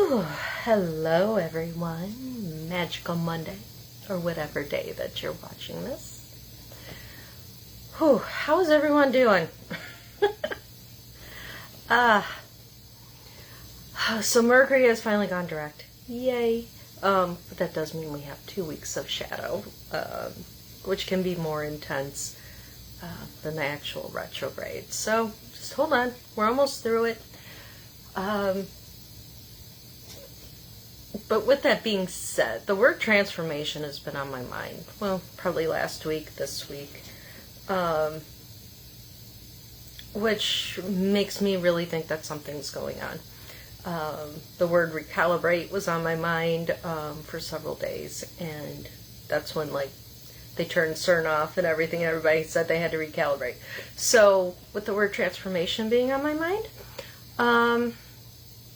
Whew. Hello everyone, Magical Monday, or whatever day that you're watching this. Whew. How's everyone doing? So Mercury has finally gone direct. Yay. But that does mean we have 2 weeks of shadow, which can be more intense than the actual retrograde. So just hold on, we're almost through it. But with that being said, the word transformation has been on my mind. Well, probably last week, this week. Which makes me really think that something's going on. The word recalibrate was on my mind for several days. And that's when, they turned CERN off and everything. Everybody said they had to recalibrate. So, with the word transformation being on my mind,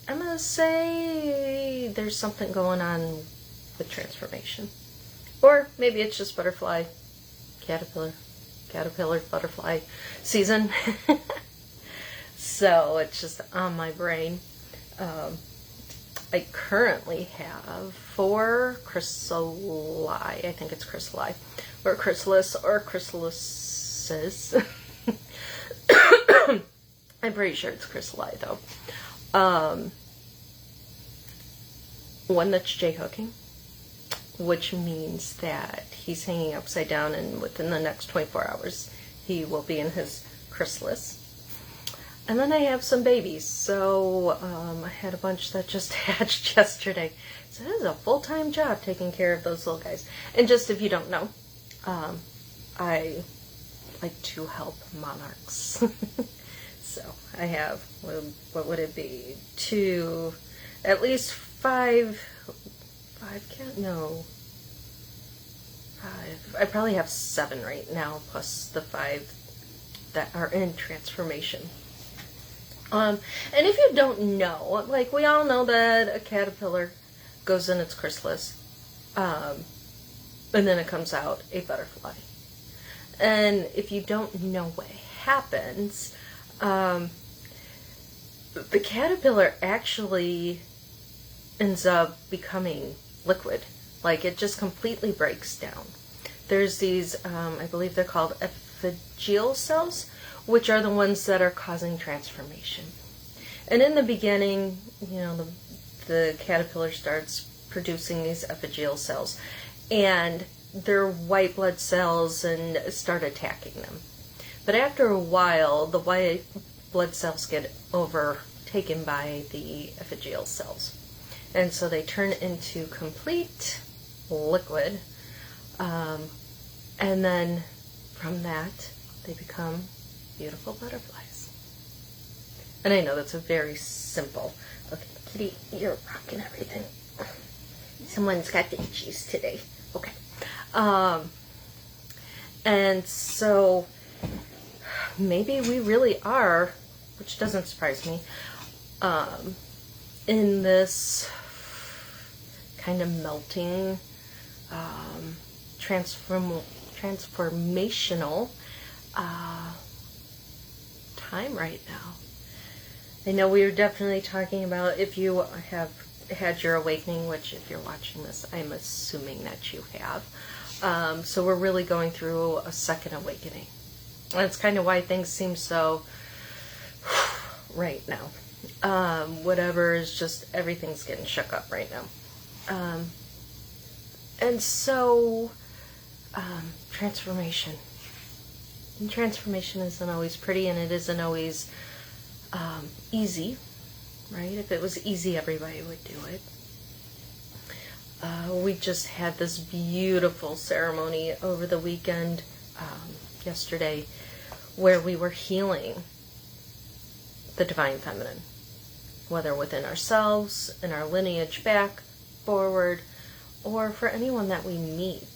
I'm going to say there's something going on with transformation. Or maybe it's just butterfly, caterpillar, butterfly season. So it's just on my brain. I currently have 4 chrysali, I think it's chrysali, or chrysalis, or chrysalises. I'm pretty sure it's chrysali though. One that's J-hooking, which means that he's hanging upside down, and within the next 24 hours he will be in his chrysalis. And then I have some babies, so I had a bunch that just hatched yesterday. So it is a full-time job taking care of those little guys. And just if you don't know, I like to help monarchs. So I have, what would it be, at least 5, I probably have 7 right now, plus the 5 that are in transformation. And if you don't know, we all know that a caterpillar goes in its chrysalis, and then it comes out a butterfly. And if you don't know what happens, the caterpillar actually ends up becoming liquid. It just completely breaks down. There's these, I believe they're called epiphyseal cells, which are the ones that are causing transformation. And in the beginning, the caterpillar starts producing these epiphyseal cells, and they're white blood cells and start attacking them. But after a while, the white blood cells get overtaken by the epiphyseal cells. And so they turn into complete liquid. And then from that, they become beautiful butterflies. And I know that's a very simple. Okay, Kitty, you're rocking everything. Someone's got the itchies today. Okay. And so maybe we really are, which doesn't surprise me, in this kind of melting, transformational time right now. I know we were definitely talking about, if you have had your awakening, which if you're watching this, I'm assuming that you have. So we're really going through a second awakening. And that's kind of why things seem so right now. Whatever is just, everything's getting shook up right now. And so, transformation. And transformation isn't always pretty, and it isn't always easy, right? If it was easy, everybody would do it. We just had this beautiful ceremony over the weekend, yesterday, where we were healing the divine feminine, whether within ourselves, in our lineage back, forward, or for anyone that we meet.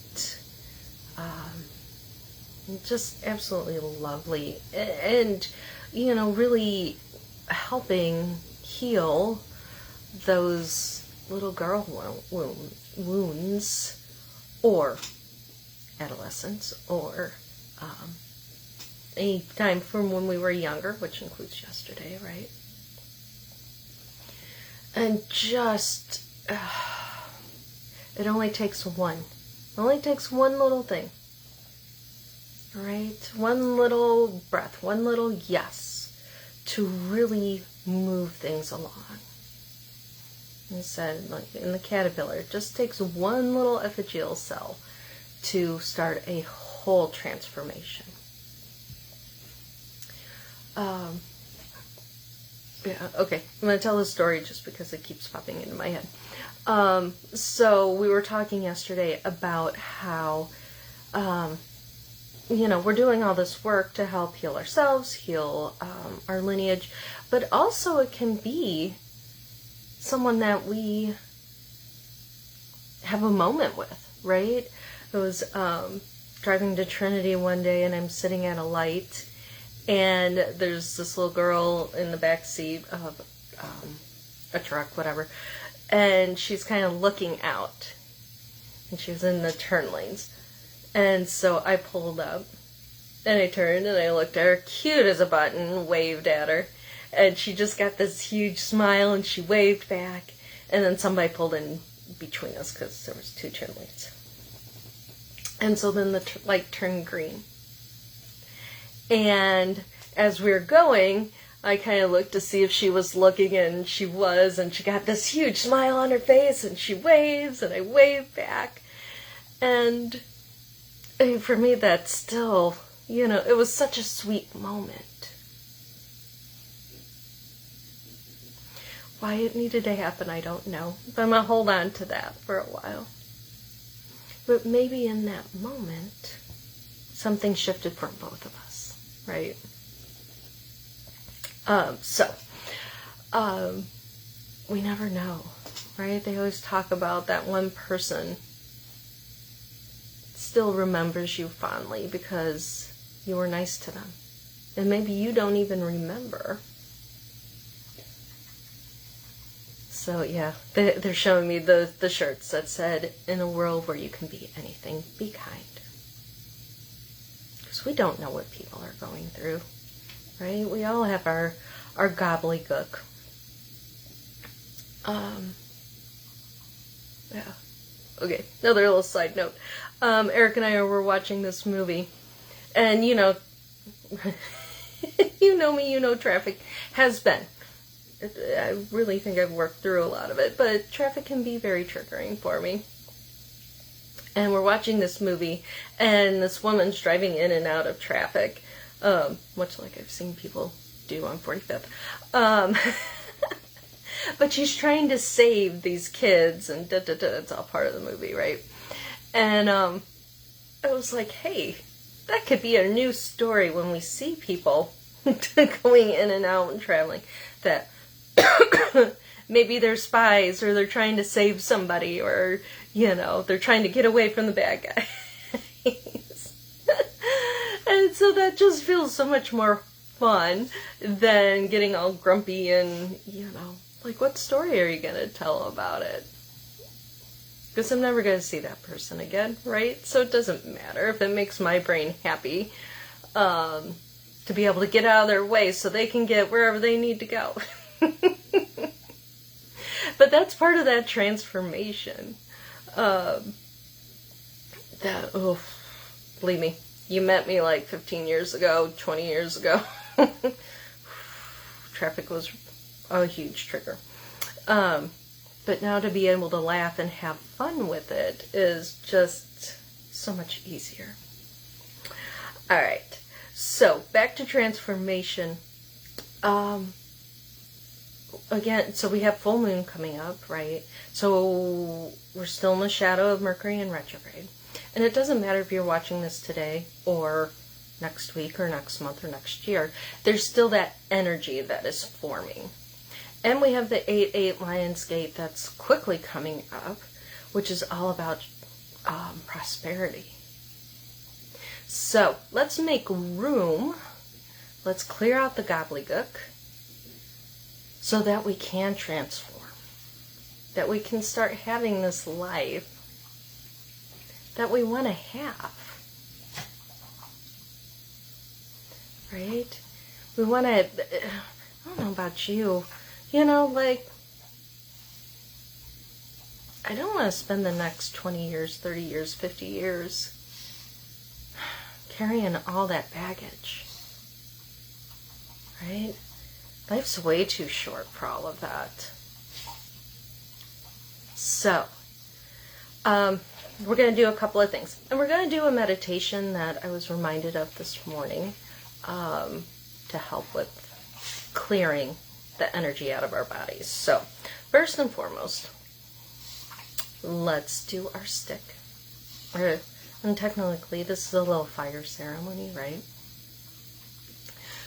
Just absolutely lovely, and really helping heal those little girl wounds, or adolescence, or any time from when we were younger, which includes yesterday, right? And just, it only takes one. It only takes one little thing. Right? One little breath, one little yes to really move things along. And said, like in the caterpillar, it just takes one little epithelial cell to start a whole transformation. Yeah, okay. I'm going to tell this story just because it keeps popping into my head. So we were talking yesterday about how, we're doing all this work to help heal ourselves, heal our lineage, but also it can be someone that we have a moment with, right? I was driving to Trinity one day and I'm sitting at a light and there's this little girl in the back seat of a truck, whatever, and she's kind of looking out and she was in the turn lanes. And so I pulled up and I turned and I looked at her, cute as a button, waved at her. And she just got this huge smile and she waved back. And then somebody pulled in between us because there was two turn lanes. And so then the light turned green. And as we were going, I kind of looked to see if she was looking, and she was. And she got this huge smile on her face and she waves and I waved back. And for me, that's still, it was such a sweet moment. Why it needed to happen, I don't know. But I'm going to hold on to that for a while. But maybe in that moment, something shifted for both of us, right? We never know, right? They always talk about that one person still remembers you fondly because you were nice to them. And maybe you don't even remember. So yeah, they're showing me the shirts that said, in a world where you can be anything, be kind. Because we don't know what people are going through, right? We all have our gobbledygook. Yeah. Okay, another little side note. Eric and I were watching this movie, and you know me, traffic has been. I really think I've worked through a lot of it, but traffic can be very triggering for me. And we're watching this movie, and this woman's driving in and out of traffic, much like I've seen people do on 45th. But she's trying to save these kids, and it's all part of the movie, right? And I was like, hey, that could be a new story when we see people going in and out and traveling, that maybe they're spies, or they're trying to save somebody, or, they're trying to get away from the bad guys. And so that just feels so much more fun than getting all grumpy and, like, what story are you going to tell about it? Because I'm never going to see that person again, right? So it doesn't matter if it makes my brain happy to be able to get out of their way so they can get wherever they need to go. But that's part of that transformation. Believe me, you met me like 15 years ago, 20 years ago. Traffic was a huge trigger. But now to be able to laugh and have fun with it is just so much easier. All right. So back to transformation. Again, so we have full moon coming up, right? So we're still in the shadow of Mercury in retrograde. And it doesn't matter if you're watching this today or next week or next month or next year. There's still that energy that is forming. And we have the 8-8 Lion's Gate that's quickly coming up, which is all about prosperity. So let's make room. Let's clear out the gobbledygook so that we can transform. That we can start having this life that we want to have. Right? We want to, I don't know about you, like, I don't want to spend the next 20 years, 30 years, 50 years carrying all that baggage. Right? Life's way too short for all of that. So, we're going to do a couple of things. And we're going to do a meditation that I was reminded of this morning to help with clearing the energy out of our bodies. So, first and foremost, let's do our stick. And technically, this is a little fire ceremony, right?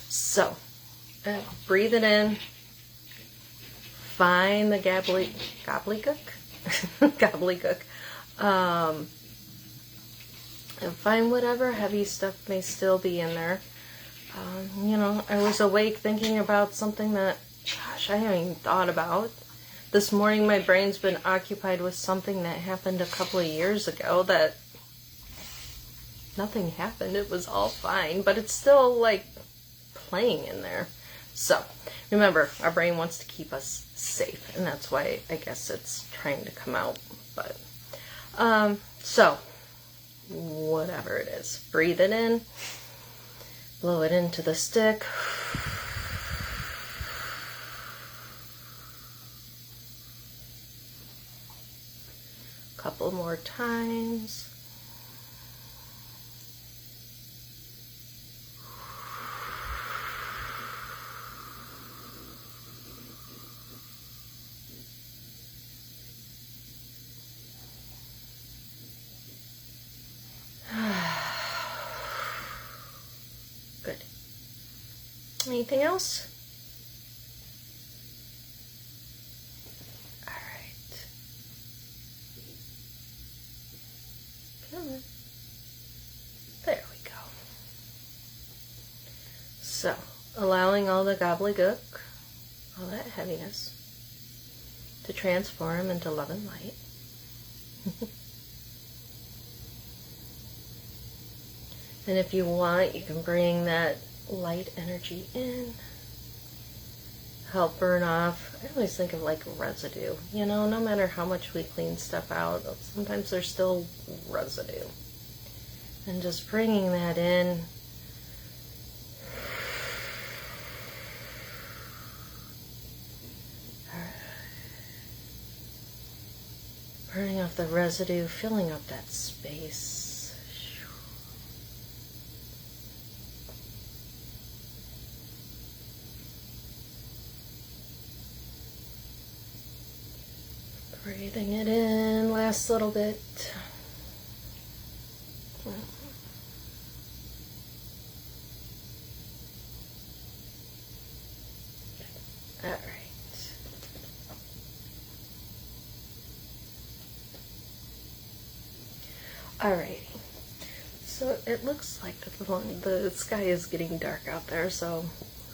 So, breathe it in. Find the gobbledygook. Gobbledygook. And find whatever heavy stuff may still be in there. I was awake thinking about something that, gosh, I haven't even thought about. This morning my brain's been occupied with something that happened a couple of years ago that nothing happened. It was all fine, but it's still like playing in there. So, remember, our brain wants to keep us safe, and that's why I guess it's trying to come out. But, so, whatever it is, breathe it in, blow it into the stick. Couple more times. Good. Anything else? All right. Good. There we go. So, allowing all the gobbledygook, all that heaviness, to transform into love and light. And if you want, you can bring that light energy in, help burn off. I always think of like residue, no matter how much we clean stuff out, sometimes there's still residue. And just bringing that in. Burning off the residue, filling up that space. Breathing it in, last little bit. All right. All right. So it looks like the sky is getting dark out there, so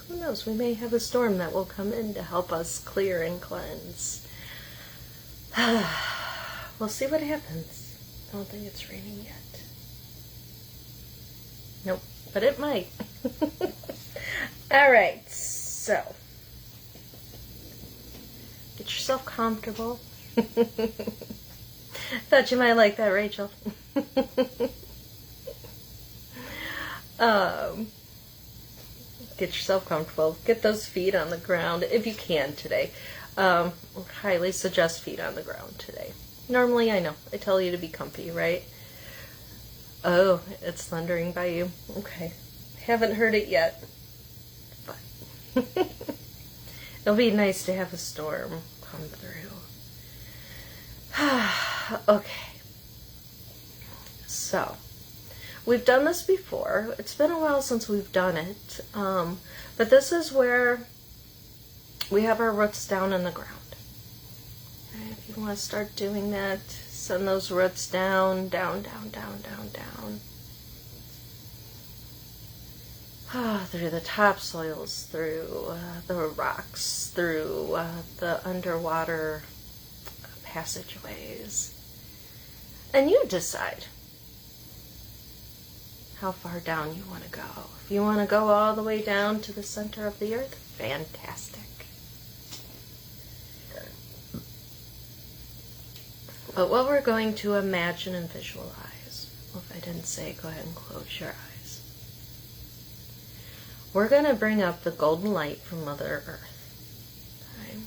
who knows, we may have a storm that will come in to help us clear and cleanse. We'll see what happens. I don't think it's raining yet. Nope, but it might. Alright, so get yourself comfortable. Thought you might like that, Rachel. Get yourself comfortable. Get those feet on the ground if you can today. Highly suggest feet on the ground today. Normally, I know, I tell you to be comfy, right? Oh, it's thundering by you. Okay. Haven't heard it yet. But it'll be nice to have a storm come through. Okay. So, we've done this before. It's been a while since we've done it. But this is where we have our roots down in the ground. And if you want to start doing that, send those roots down, down, down, down, down, down. Through the topsoils, through the rocks, through the underwater passageways. And you decide how far down you want to go. If you want to go all the way down to the center of the earth, fantastic. But what we're going to imagine and visualize, well, if I didn't say, go ahead and close your eyes. We're going to bring up the golden light from Mother Earth. Okay?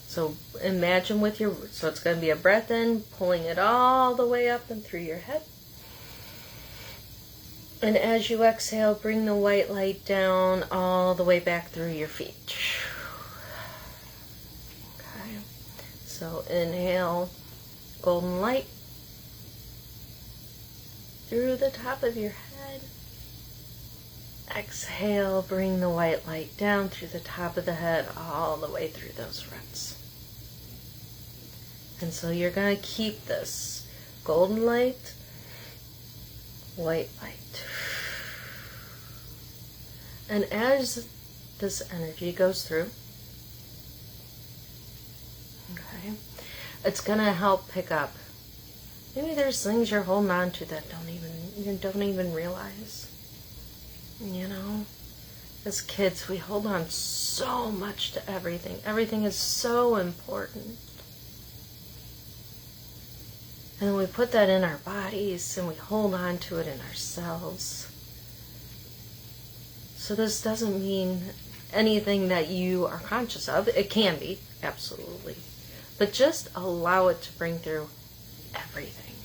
So imagine with your, so it's going to be a breath in, pulling it all the way up and through your head. And as you exhale, bring the white light down all the way back through your feet. Okay. So inhale, golden light through the top of your head. Exhale, bring the white light down through the top of the head all the way through those roots. And so you're going to keep this golden light, white light. And as this energy goes through, okay, it's going to help pick up. Maybe there's things you're holding on to that you don't even realize. You know, as kids, we hold on so much to everything. Everything is so important. And then we put that in our bodies and we hold on to it in ourselves. So this doesn't mean anything that you are conscious of. It can be, absolutely. But just allow it to bring through everything.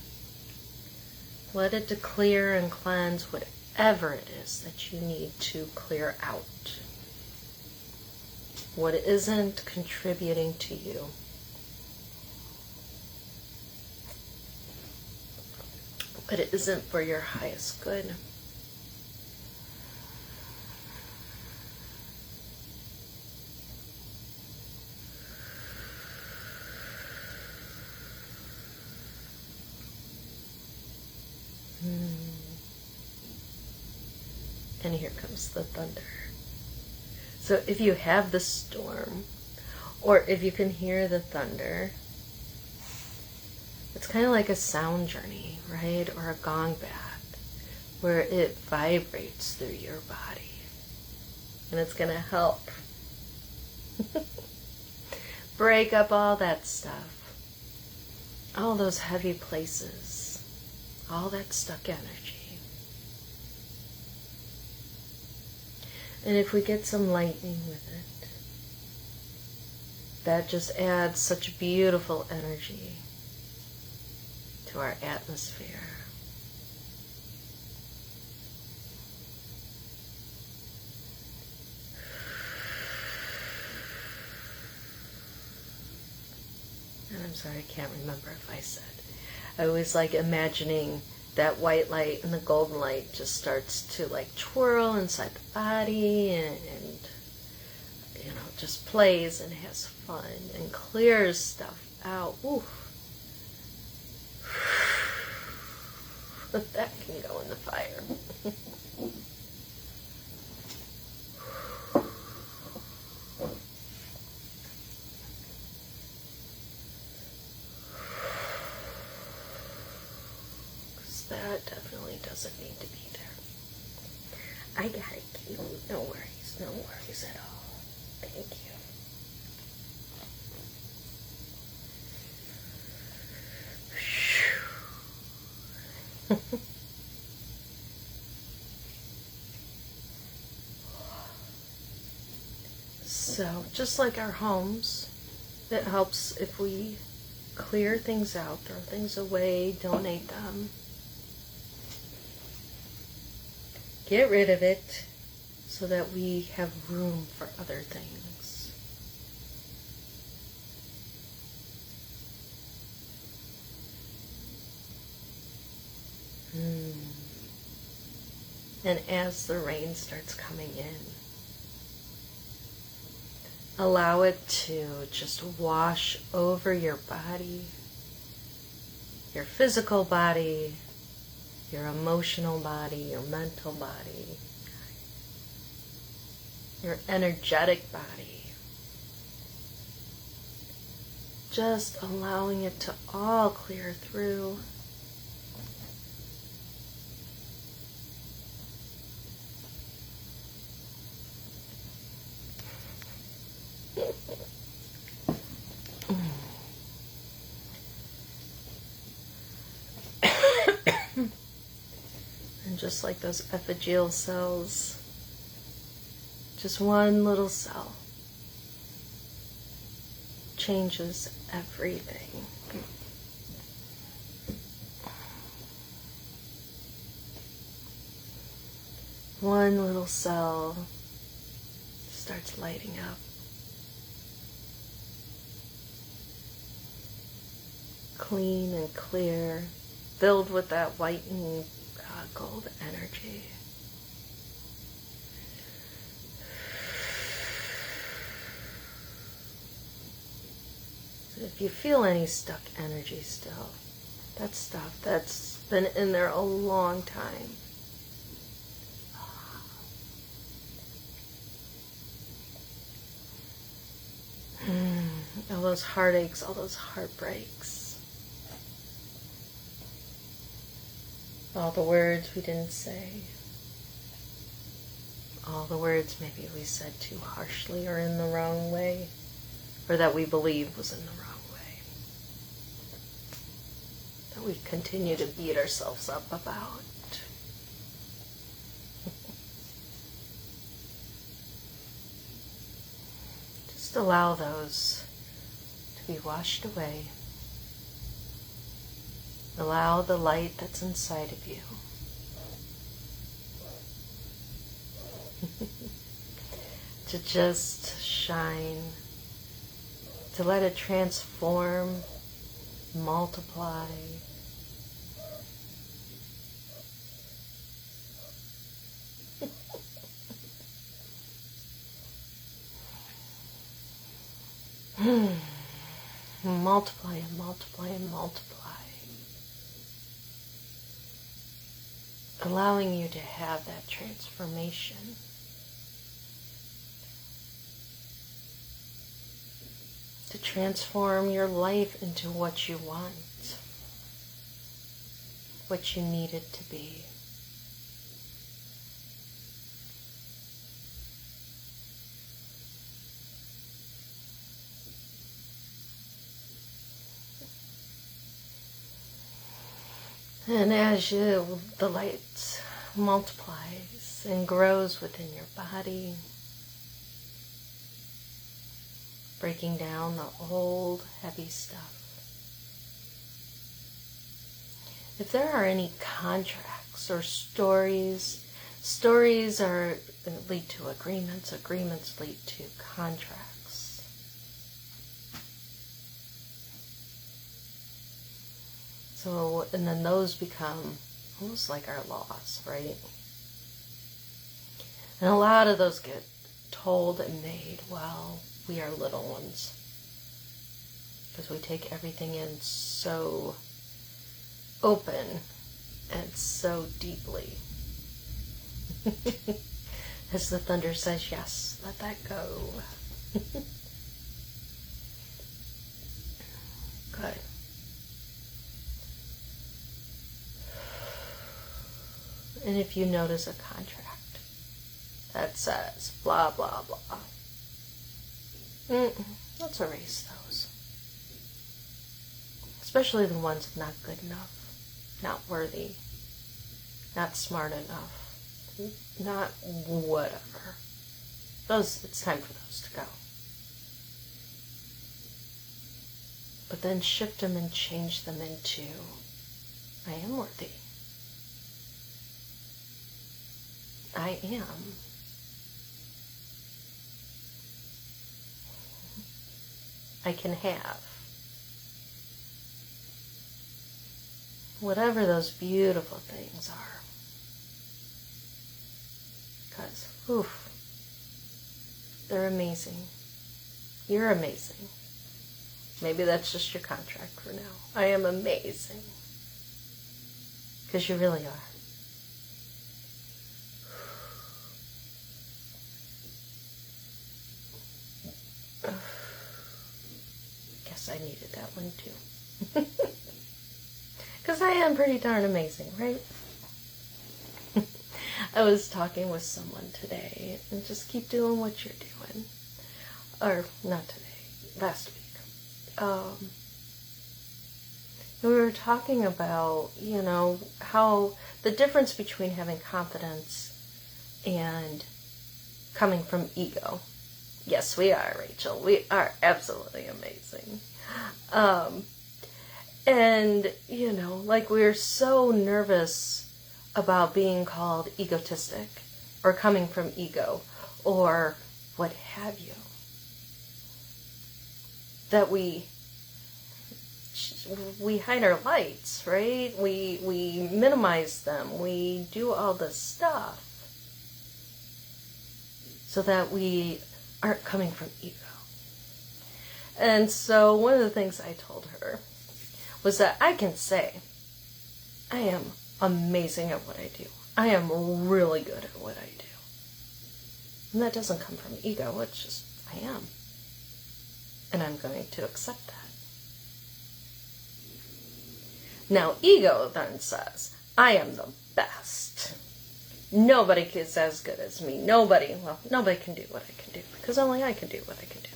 Let it to clear and cleanse whatever it is that you need to clear out. What isn't contributing to you. But it isn't for your highest good. And here comes the thunder. So if you have the storm, or if you can hear the thunder, it's kind of like a sound journey, right? Or a gong bath, where it vibrates through your body. And it's going to help break up all that stuff, all those heavy places, all that stuck energy. And if we get some lightning with it, that just adds such beautiful energy to our atmosphere. And I'm sorry, I can't remember if I said. I always like imagining that white light and the golden light just starts to like twirl inside the body and you know, just plays and has fun and clears stuff out. Ooh. That can go in the fire. That definitely doesn't need to be there. I got it, Kate. No worries at all. Thank you. So, just like our homes, it helps if we clear things out, throw things away, donate them. Get rid of it so that we have room for other things. And as the rain starts coming in, allow it to just wash over your body, your physical body, your emotional body, your mental body, your energetic body. Just allowing it to all clear through. just like those epithelial cells. Just one little cell changes everything. One little cell starts lighting up. Clean and clear, filled with that white and gold energy. If you feel any stuck energy still, that's stuff that's been in there a long time. All those heartaches, all those heartbreaks, all the words we didn't say, all the words maybe we said too harshly or in the wrong way, or that we believe was in the wrong way, that we continue to beat ourselves up about. Just allow those to be washed away. Allow the light that's inside of you to just shine, to let it transform, multiply. Multiply and multiply and multiply. Allowing you to have that transformation. To transform your life into what you want. What you need it to be. And as the light multiplies and grows within your body, breaking down the old heavy stuff. If there are any contracts or stories lead to agreements, agreements lead to contracts. So, and then those become almost like our laws, right? And a lot of those get told and made while we are little ones. Because we take everything in so open and so deeply. As the thunder says, yes, let that go. Good. And if you notice a contract that says blah, blah, blah, let's erase those. Especially the ones not good enough, not worthy, not smart enough, not whatever. Those, it's time for those to go. But then shift them and change them into, I am worthy. I am. I can have. Whatever those beautiful things are. Because, they're amazing. You're amazing. Maybe that's just your contract for now. I am amazing. Because you really are. Guess I needed that one too. Because I am pretty darn amazing, right? I was talking with someone today, and just keep doing what you're doing. Or, not today, last week. We were talking about, how the difference between having confidence and coming from ego. Yes, we are, Rachel. We are absolutely amazing. And, we're so nervous about being called egotistic or coming from ego or what have you, that we hide our lights, right? We minimize them. We do all this stuff so that we aren't coming from ego. And so one of the things I told her was that I can say, I am amazing at what I do. I am really good at what I do. And that doesn't come from ego, it's just, I am. And I'm going to accept that. Now, ego then says, I am the best. Nobody is as good as me. Nobody can do what I can do, because only I can do what I can do.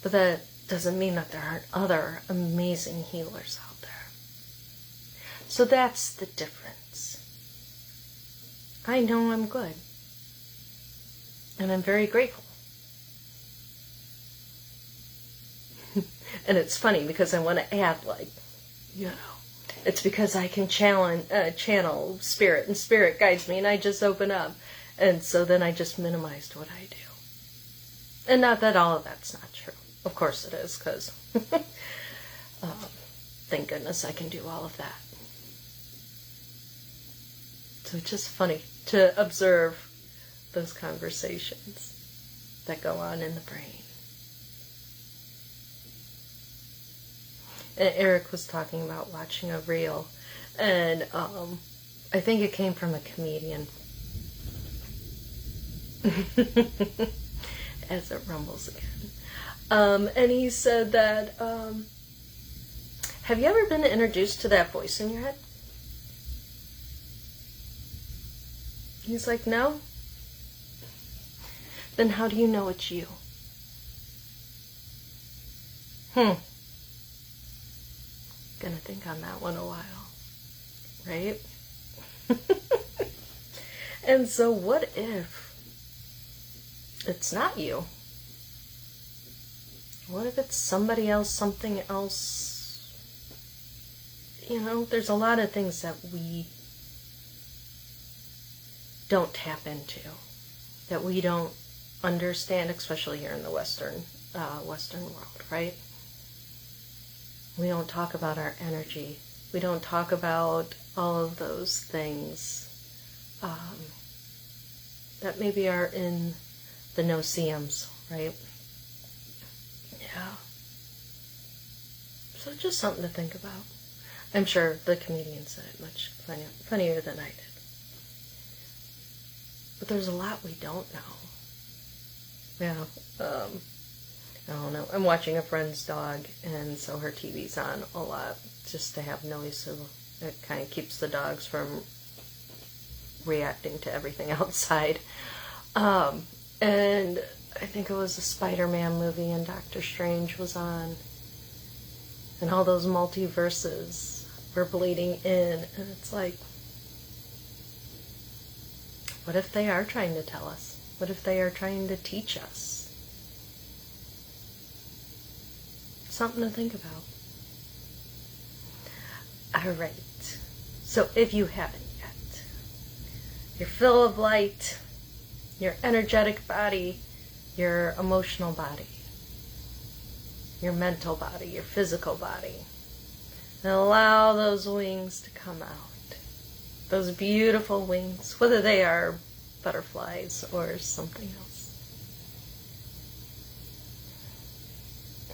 But that doesn't mean that there aren't other amazing healers out there. So that's the difference. I know I'm good. And I'm very grateful. And it's funny because I want to add, it's because I can channel spirit, and spirit guides me, and I just open up. And so then I just minimized what I do. And not that all of that's not true. Of course it is, because thank goodness I can do all of that. So it's just funny to observe those conversations that go on in the brain. And Eric was talking about watching a reel, and I think it came from a comedian. As it rumbles again. And he said that, have you ever been introduced to that voice in your head? He's like, no. Then how do you know it's you? Gonna think on that one a while, right? And so what if it's not you? What if it's somebody else, something else? There's a lot of things that we don't tap into, that we don't understand, especially here in the Western world, right? We don't talk about our energy. We don't talk about all of those things that maybe are in the no-see-ums, right? Yeah. So just something to think about. I'm sure the comedian said it much funnier than I did. But there's a lot we don't know. Yeah. I don't know. I'm watching a friend's dog, and so her TV's on a lot just to have noise, so it kind of keeps the dogs from reacting to everything outside. And I think it was a Spider-Man movie, and Doctor Strange was on, and all those multiverses were bleeding in, and it's like, what if they are trying to tell us? What if they are trying to teach us? Something to think about. Alright, so if you haven't yet, you're full of light, your energetic body, your emotional body, your mental body, your physical body. And allow those wings to come out. Those beautiful wings, whether they are butterflies or something else.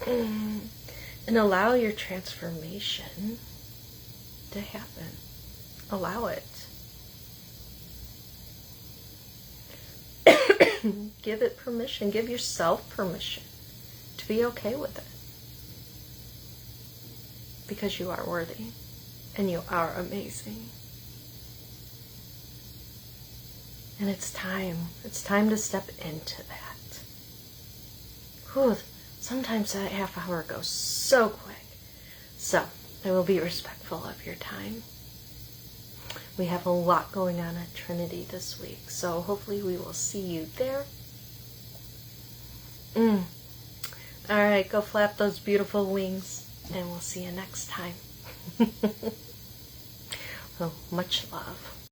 And allow your transformation to happen. Allow it. Give it permission. Give yourself permission to be okay with it. Because you are worthy. And you are amazing. And it's time. It's time to step into that. Whew, sometimes that half hour goes so quick. So, I will be respectful of your time. We have a lot going on at Trinity this week, so hopefully we will see you there. Alright, go flap those beautiful wings, and we'll see you next time. Well, much love.